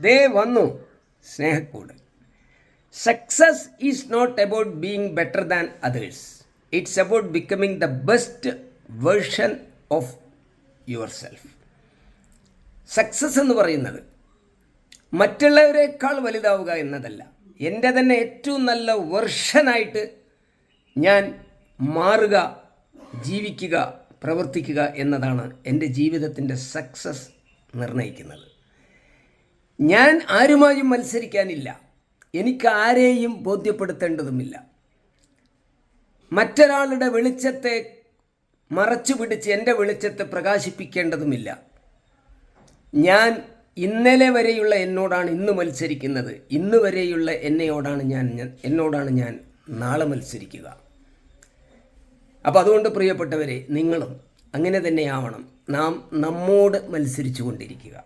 ദേ വന്നു സ്നേഹക്കൂട്. Success is not about being better than others. It's about becoming the best version of your self. Success എന്ന് പറയുന്നത് മറ്റുള്ളവരെക്കാൾ വലുതാവുക എന്നതല്ല, എൻ്റെ തന്നെ ഏറ്റവും നല്ല വെർഷനായിട്ട് ഞാൻ മാറുക, ജീവിക്കുക, പ്രവർത്തിക്കുക എന്നതാണ് എൻ്റെ ജീവിതത്തിൻ്റെ സക്സസ് നിർണ്ണയിക്കുന്നത്. ഞാൻ ആരുമായും മത്സരിക്കാനില്ല, എനിക്ക് ആരെയും ബോധ്യപ്പെടുത്തേണ്ടതുമില്ല, മറ്റൊരാളുടെ വെളിച്ചത്തെ മറച്ചു പിടിച്ച് എൻ്റെ വെളിച്ചത്തെ പ്രകാശിപ്പിക്കേണ്ടതുമില്ല. ഞാൻ ഇന്നലെ വരെയുള്ള എന്നോടാണ് ഇന്ന് മത്സരിക്കുന്നത്, ഇന്ന് വരെയുള്ള എന്നോടാണ് ഞാൻ നാളെ മത്സരിക്കുക. അപ്പോൾ അതുകൊണ്ട് പ്രിയപ്പെട്ടവരെ, നിങ്ങളും അങ്ങനെ തന്നെയാവണം. നാം നമ്മോട് മത്സരിച്ചു കൊണ്ടിരിക്കുക.